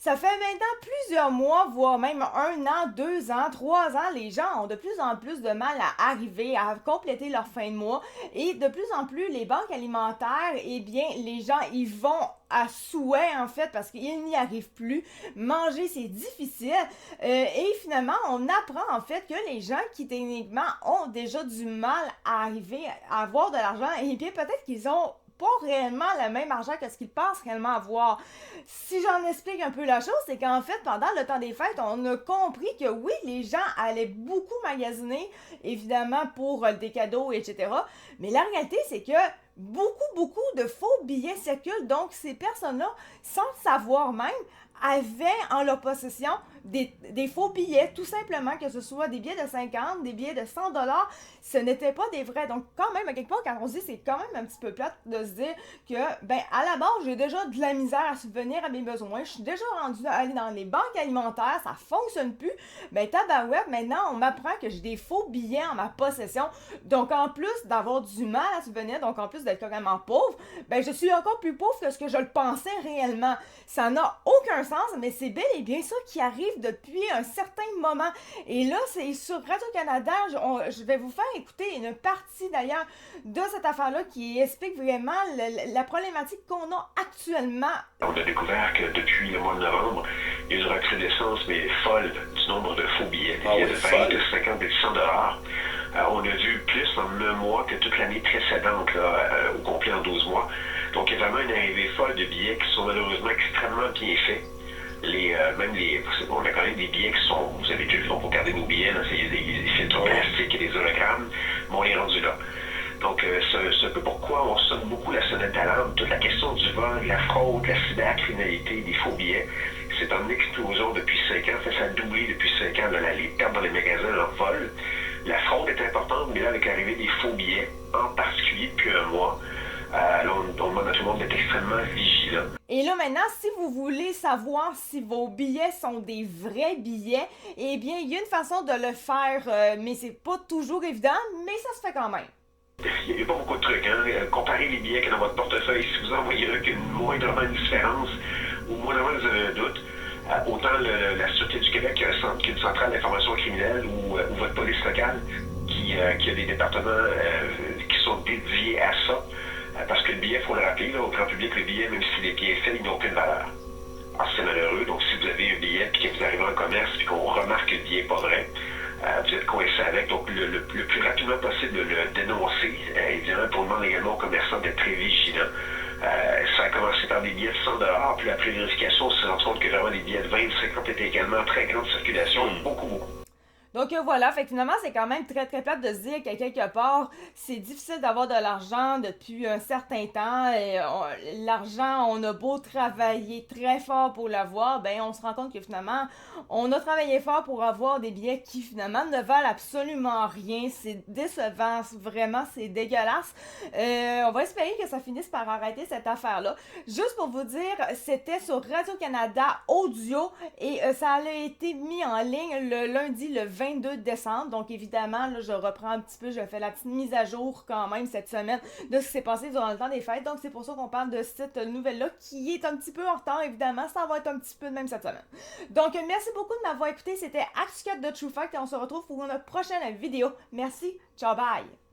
Ça fait maintenant plusieurs mois, voire même 1 an, 2 ans, 3 ans, les gens ont de plus en plus de mal à arriver à compléter leur fin de mois et de plus en plus les banques alimentaires, eh bien les gens y vont à souhait en fait parce qu'ils n'y arrivent plus. Manger c'est difficile et finalement on apprend en fait que les gens qui techniquement ont déjà du mal à arriver à avoir de l'argent, eh bien peut-être qu'ils ont pas réellement le même argent que ce qu'ils pensent réellement avoir. Si j'en explique un peu la chose, c'est qu'en fait, pendant le temps des fêtes, on a compris que oui, les gens allaient beaucoup magasiner, évidemment, pour des cadeaux, etc. Mais la réalité, c'est que beaucoup de faux billets circulent. Donc, ces personnes-là, sans le savoir même, avaient en leur possession des faux billets, tout simplement, que ce soit des billets de 50, des billets de 100 dollars, ce n'était pas des vrais. Donc, quand même, à quelque part, quand on se dit, c'est quand même un petit peu plate de se dire que, ben, à la base, j'ai déjà de la misère à subvenir à mes besoins, je suis déjà rendu à aller dans les banques alimentaires, ça fonctionne plus, ben, tabarouette, maintenant, on m'apprend que j'ai des faux billets en ma possession. Donc, en plus d'avoir du mal à subvenir, donc en plus d'être carrément pauvre, ben, je suis encore plus pauvre que ce que je le pensais réellement. Ça n'a aucun sens, mais c'est bel et bien ça qui arrive depuis un certain moment. Et là, c'est sur Radio-Canada, je vais vous faire écouter une partie d'ailleurs de cette affaire-là qui explique vraiment la problématique qu'on a actuellement. On a découvert que depuis le mois de novembre, il y a une recrudescence mais folle du nombre de faux billets. Des billets de 20, de 50 et de 100 dollars. On a vu plus en un mois que toute l'année précédente, là, au complet en 12 mois. Donc, il y a vraiment une arrivée folle de billets qui sont malheureusement extrêmement bien faits. On a quand même des billets qui sont, vous avez déjà vu, on peut regarder nos billets, là, c'est des filtres plastiques et des hologrammes, mais on est rendu là. Donc, c'est un peu pourquoi on sonne beaucoup la sonnette d'alarme. Toute la question du vol, la fraude, la cybercriminalité, des faux billets, c'est en explosion depuis 5 ans. Ça a doublé depuis 5 ans. Là, les pertes dans les magasins en vol. La fraude est importante, mais là, avec l'arrivée des faux billets, en particulier depuis un mois, là, on demande à tout le monde d'être extrêmement vigilant. Et là maintenant, si vous voulez savoir si vos billets sont des vrais billets, eh bien, il y a une façon de le faire, mais c'est pas toujours évident, mais ça se fait quand même. Il n'y a pas beaucoup de trucs. Hein? Comparez les billets qu'il y a dans votre portefeuille. Si vous en voyez un qui a moindrement une différence, ou moindrement vous avez un doute, autant la Sûreté du Québec qui a une centrale d'information criminelle ou votre police locale qui a des départements qui sont dédiés à ça. Parce que le billet, il faut le rappeler, là, au grand public, le billet, même s'il est bien fait, il n'a aucune valeur. Alors c'est malheureux. Donc si vous avez un billet et que vous arrivez en commerce et qu'on remarque que le billet n'est pas vrai, vous êtes coincé avec. Donc le plus rapidement possible de le dénoncer. Évidemment, on demande également aux commerçants d'être très vigilants. Ça a commencé par des billets de 100 dollars, puis après vérification, on s'est rendu compte que vraiment des billets de 20, 50 étaient également en très grande circulation, beaucoup. Donc voilà, fait que finalement, c'est quand même très plate de se dire qu'à quelque part, c'est difficile d'avoir de l'argent depuis un certain temps. Et l'argent, on a beau travailler très fort pour l'avoir, ben on se rend compte que finalement, on a travaillé fort pour avoir des billets qui finalement ne valent absolument rien. C'est décevant, vraiment, c'est dégueulasse. On va espérer que ça finisse par arrêter cette affaire-là. Juste pour vous dire, c'était sur Radio-Canada Audio et ça a été mis en ligne le lundi, le 22 décembre. Donc évidemment, là, je reprends un petit peu, je fais la petite mise à jour quand même cette semaine de ce qui s'est passé durant le temps des fêtes. Donc c'est pour ça qu'on parle de cette nouvelle-là qui est un petit peu en retard, évidemment. Ça va être un petit peu de même cette semaine. Donc merci beaucoup de m'avoir écouté. C'était ActuCat de True Fact et on se retrouve pour une prochaine vidéo. Merci. Ciao, bye!